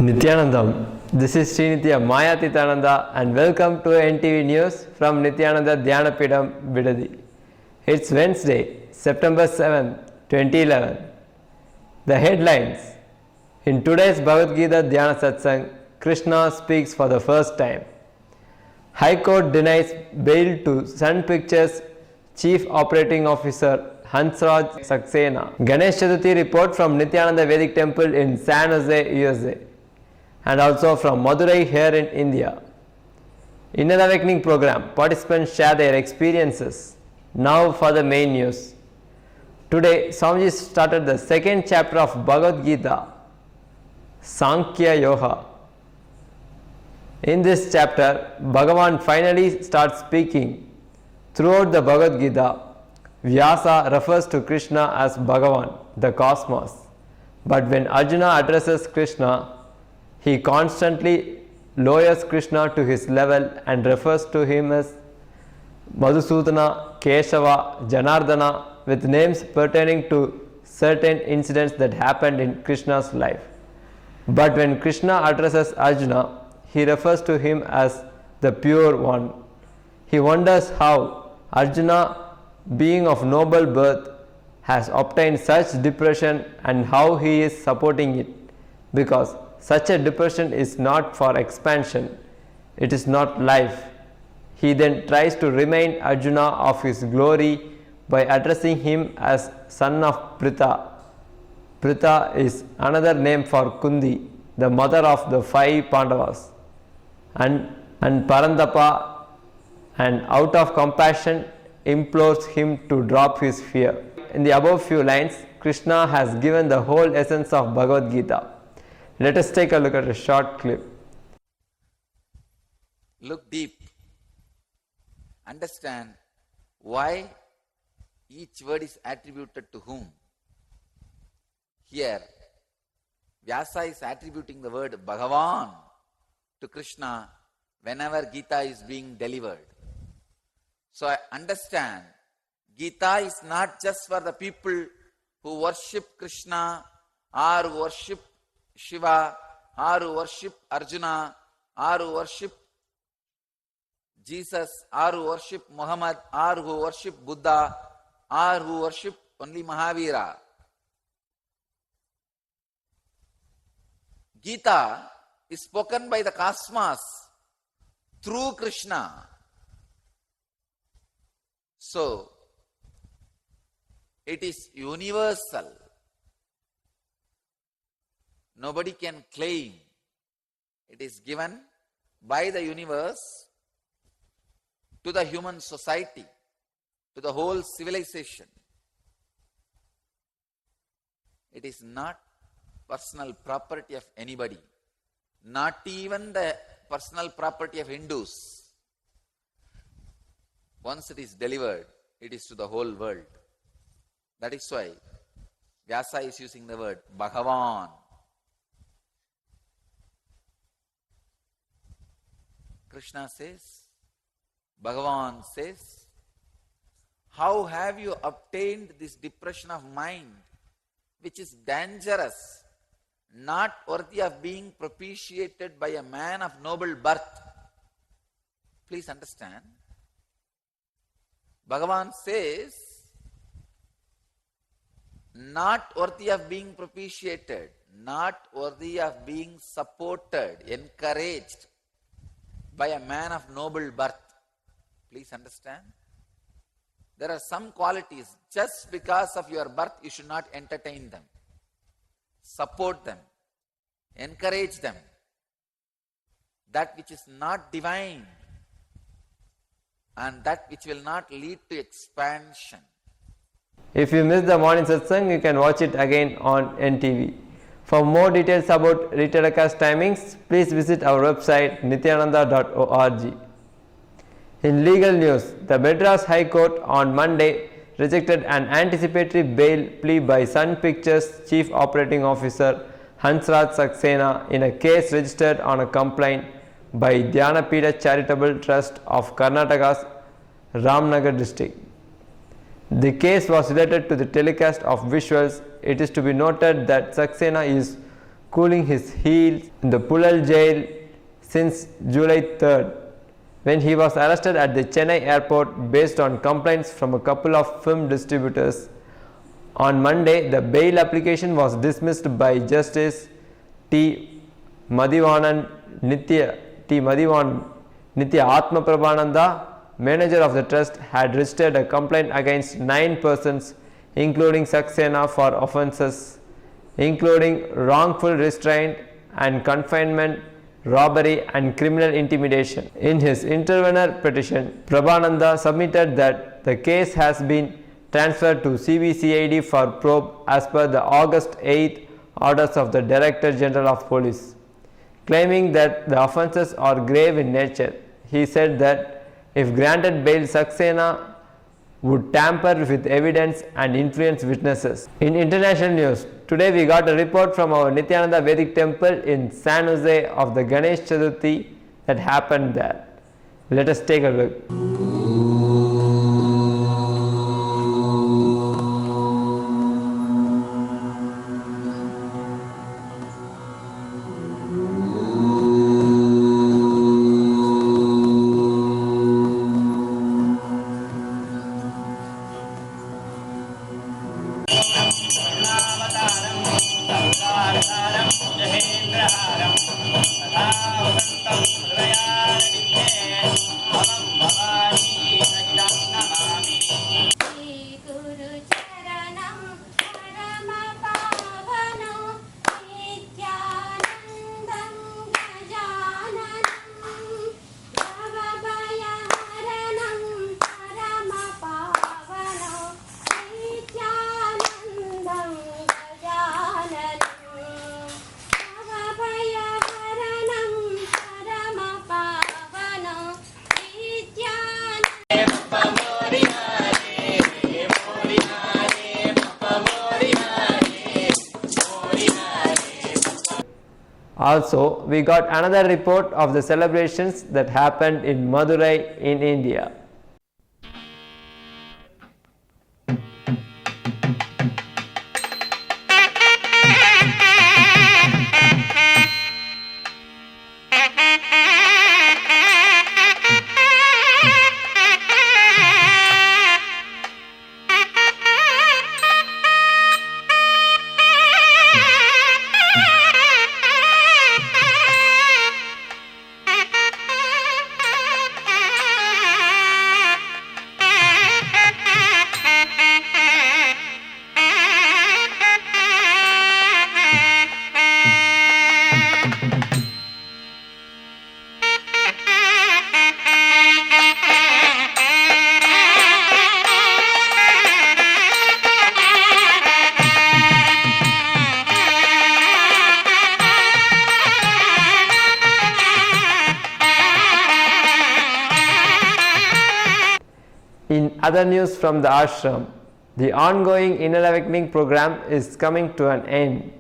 Nithyanandam. This is Srinithya Mayatitananda and welcome to NTV News from Nithyananda Dhyana Bidadi. It's Wednesday, September 7, 2011. The headlines. In today's Bhagavad Gita Dhyana satsang, Krishna speaks for the first time. High Court denies bail to Sun Pictures Chief Operating Officer Hansraj Saxena. Ganesha Chaturthi report from Nithyananda Vedic Temple in San Jose, USA. And also from Madhurai here in India. In an awakening program, participants share their experiences. Now for the main news. Today, Swamiji started the second chapter of Bhagavad Gita, Sankhya Yoga. In this chapter, Bhagavan finally starts speaking. Throughout the Bhagavad Gita, Vyasa refers to Krishna as Bhagavan, the cosmos. But when Arjuna addresses Krishna, he constantly lowers Krishna to his level and refers to him as Madhusudana, Keshava, Janardana with names pertaining to certain incidents that happened in Krishna's life. But when Krishna addresses Arjuna, he refers to him as the pure one. He wonders how Arjuna, being of noble birth, has obtained such depression and how he is supporting it, because such a depression is not for expansion, it is not life. He then tries to remind Arjuna of his glory by addressing him as son of Pritha. Pritha is another name for Kundi, the mother of the 5 Pandavas, and Parandapa, and out of compassion implores him to drop his fear. In the above few lines, Krishna has given the whole essence of Bhagavad Gita. Let us take a look at a short clip. Look deep. Understand why each word is attributed to whom. Here, Vyasa is attributing the word Bhagavan to Krishna whenever Gita is being delivered. So I understand Gita is not just for the people who worship Krishna or who worship Shiva or who worship Arjuna or who worship Jesus or who worship Muhammad or who worship Buddha or who worship only Mahavira. Gita is spoken by the cosmos through Krishna. So, it is universal. Nobody can claim. It is given by the universe to the human society, to the whole civilization. It is not personal property of anybody, not even the personal property of Hindus. Once it is delivered, it is to the whole world. That is why Vyasa is using the word Bhagavan. Krishna says, Bhagavan says, how have you obtained this depression of mind, which is dangerous, not worthy of being propitiated by a man of noble birth? Please understand. Bhagavan says, not worthy of being propitiated, not worthy of being supported, encouraged by a man of noble birth. Please understand. There are some qualities, just because of your birth, you should not entertain them. Support them. Encourage them. That which is not divine and that which will not lead to expansion. If you missed the morning satsang, you can watch it again on NTV. For more details about retelecast timings, please visit our website nithyananda.org. In legal news, the Madras High Court on Monday rejected an anticipatory bail plea by Sun Pictures Chief Operating Officer Hansraj Saxena in a case registered on a complaint by Dhyana Charitable Trust of Karnataka's Ramnagar district. The case was related to the telecast of visuals. It is to be noted that Saxena is cooling his heels in the Pulal jail since July 3rd, when he was arrested at the Chennai airport based on complaints from a couple of film distributors. On Monday, the bail application was dismissed by Justice T. Madhivanan Nithya Atma Prabhananda, manager of the trust, had registered a complaint against 9 persons, including Saxena, for offences including wrongful restraint and confinement, robbery and criminal intimidation. In his intervenor petition, Prabhananda submitted that the case has been transferred to CBCID for probe as per the August 8 orders of the Director General of Police, claiming that the offences are grave in nature. He said that if granted bail, Saxena would tamper with evidence and influence witnesses. In international news, today we got a report from our Nithyananda Vedic Temple in San Jose of the Ganesha Chaturthi that happened there. Let us take a look. Also, we got another report of the celebrations that happened in Madhurai in India. In other news from the ashram, the ongoing Inner Awakening program is coming to an end.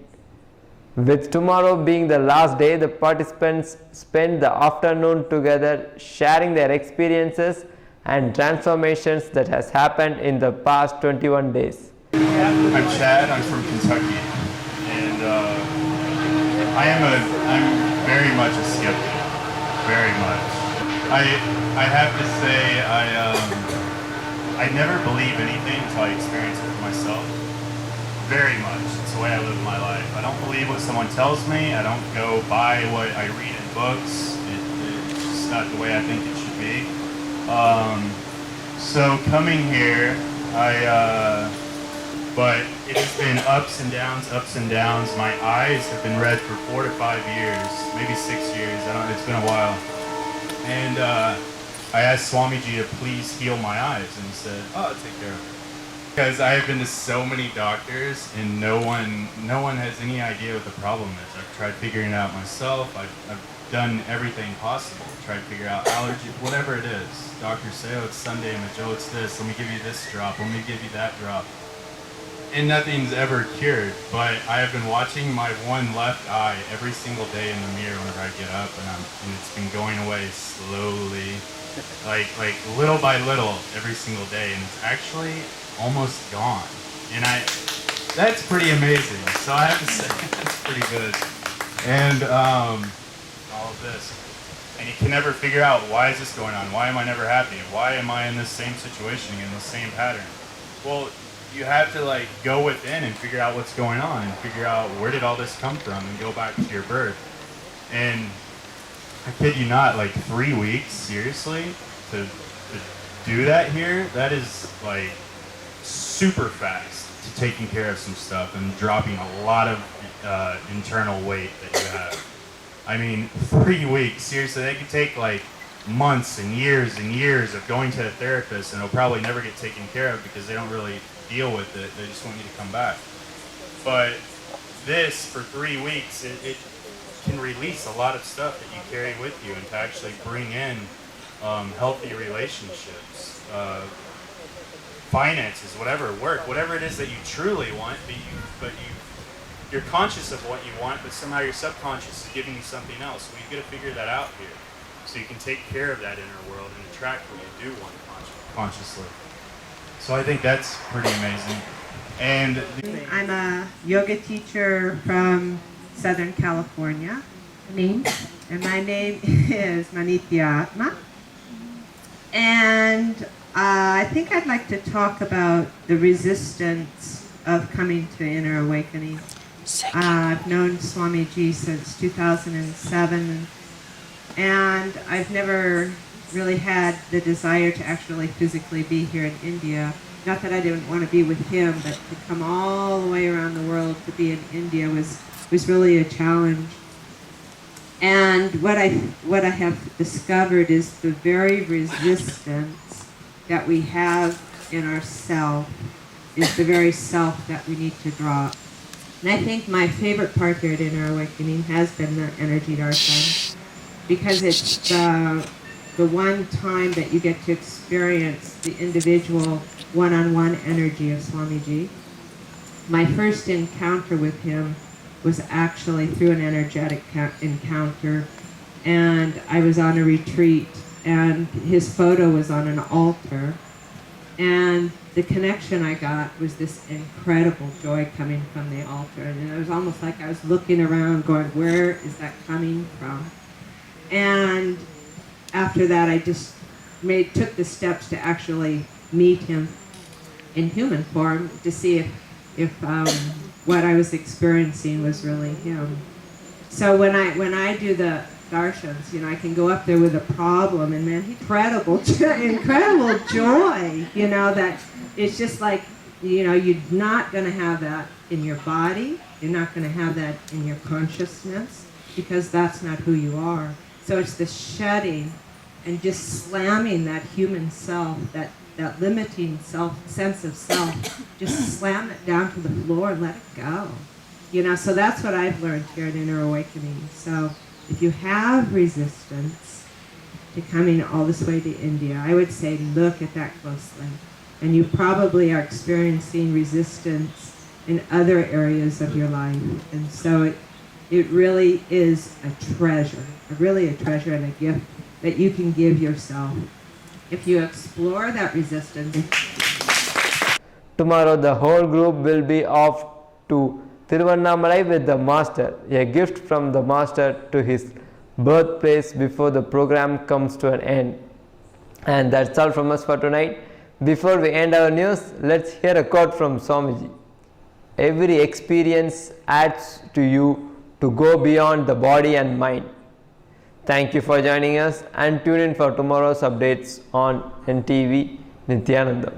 With tomorrow being the last day, the participants spend the afternoon together sharing their experiences and transformations that has happened in the past 21 days. I'm Chad, I'm from Kentucky, and I'm very much a skeptic, very much. I have to say I never believe anything until I experience it for myself. Very much. It's the way I live my life. I don't believe what someone tells me. I don't go by what I read in books. It's just not the way I think it should be. So coming here, but it's been ups and downs, ups and downs. My eyes have been red for 4 to 5 years, maybe 6 years. It's been a while. And I asked Swamiji to please heal my eyes, and he said, "Oh, I'll take care of it." Because I have been to so many doctors, and no one has any idea what the problem is. I've tried figuring it out myself. I've done everything possible. Tried to figure out allergy, whatever it is. Doctors say, "Oh, it's Sunday, Mitchell, it's this. Let me give you this drop. Let me give you that drop." And nothing's ever cured. But I have been watching my one left eye every single day in the mirror whenever I get up, and it's been going away slowly, like little by little every single day, and it's actually almost gone. And that's pretty amazing. So I have to say, that's pretty good. and all of this. And you can never figure out, why is this going on? Why am I never happy? Why am I in this same situation, in this same pattern? Well, you have to like go within and figure out what's going on and figure out where did all this come from and go back to your birth. And I kid you not, like 3 weeks, seriously, to do that here, that is like super fast to taking care of some stuff and dropping a lot of internal weight that you have. I mean, 3 weeks, seriously, they could take like months and years of going to a therapist, and it'll probably never get taken care of because they don't really deal with it. They just want you to come back. But this, for 3 weeks, it can release a lot of stuff that you carry with you, and to actually bring in healthy relationships, finances, whatever, work, whatever it is that you truly want, you're conscious of what you want, but somehow your subconscious is giving you something else. So you've got to figure that out here, so you can take care of that inner world and attract what you do want consciously. So I think that's pretty amazing. And I'm a yoga teacher from Southern California. Name? And my name is Manitya. And I think I'd like to talk about the resistance of coming to inner awakening. I've known Swamiji since 2007, and I've never really had the desire to actually physically be here in India. Not that I didn't want to be with him, but to come all the way around the world to be in India was really a challenge. And what I have discovered is the very resistance that we have in ourself is the very self that we need to drop. And I think my favorite part here at Inner Awakening has been the energy darshan, because it's the one time that you get to experience the individual one-on-one energy of Swamiji. My first encounter with him was actually through an energetic encounter, and I was on a retreat, and his photo was on an altar, and the connection I got was this incredible joy coming from the altar, and it was almost like I was looking around going, where is that coming from? And after that, I just took the steps to actually meet him in human form to see if what I was experiencing was really him. So when I do the darshans, you know, I can go up there with a problem, and man, incredible joy, you know, that it's just like, you know, you're not going to have that in your body, you're not going to have that in your consciousness, because that's not who you are. So it's the shedding and just slamming that human self, that limiting sense of self, just slam it down to the floor and let it go. You know, so that's what I've learned here at Inner Awakening. So if you have resistance to coming all this way to India, I would say look at that closely. And you probably are experiencing resistance in other areas of your life. And so it really is a treasure, really a treasure and a gift that you can give yourself. If you explore that resistance. Tomorrow the whole group will be off to Tiruvannamalai with the master, a gift from the master to his birthplace before the program comes to an end. And that's all from us for tonight. Before we end our news, let's hear a quote from Swamiji. Every experience adds to you to go beyond the body and mind. Thank you for joining us, and tune in for tomorrow's updates on NTV Nithyananda.